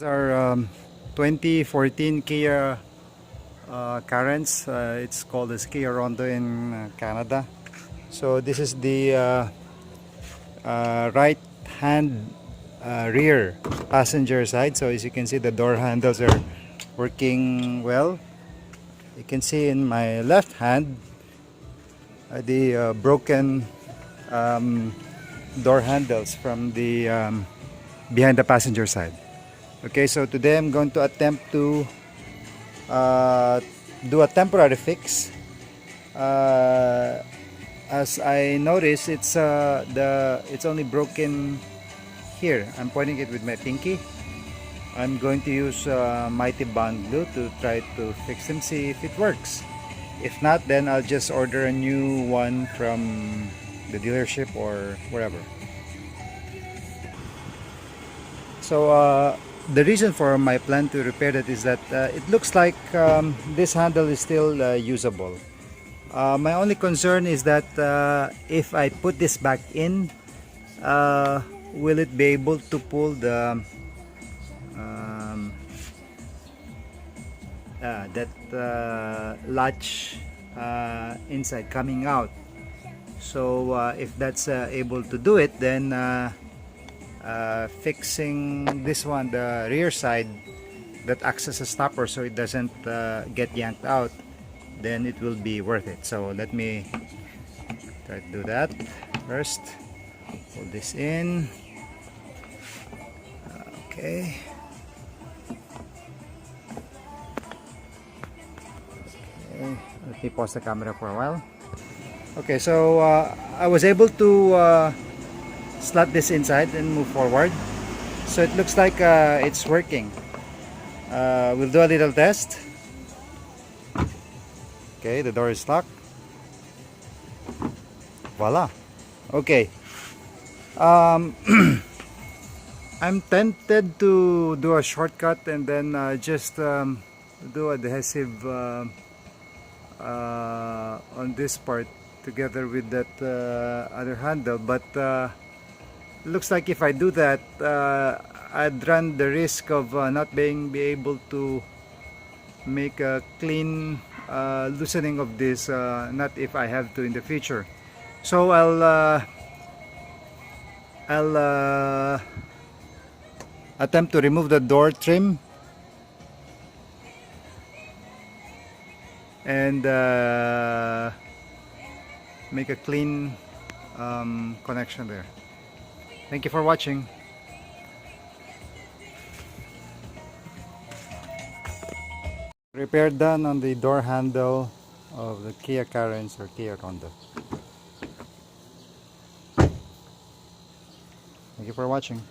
Our 2014 Kia Carens. It's called the Kia Rondo in Canada. So this is the right hand rear passenger side. So as you can see, the door handles are working well. You can see in my left hand the broken door handles from the behind the passenger side. Okay, so today I'm going to attempt to do a temporary fix. As I notice, it's only broken here. I'm pointing it with my pinky. I'm going to use Mighty Bond glue to try to fix them, see if it works. If not, then I'll just order a new one from the dealership or wherever. So the reason for my plan to repair that is that it looks like this handle is still usable. My only concern is that if I put this back in, will it be able to pull the latch inside coming out? So if that's able to do it, then fixing this one, the rear side that acts as a stopper so it doesn't get yanked out, then it will be worth it. So let me try to do that first. Pull this in. Okay. Okay, let me pause the camera for a while. Okay, so I was able to slot this inside and move forward, so it looks like it's working. We'll do a little test. Okay, the door is locked. Voila. Okay. I'm tempted to do a shortcut and then just do adhesive on this part together with that other handle, but looks like if I do that, I'd run the risk of not being able to make a clean loosening of this, not if I have to in the future. So I'll attempt to remove the door trim and make a clean connection there. Thank you for watching. Repair done on the door handle of the Kia Carens or Kia Rondo. Thank you for watching.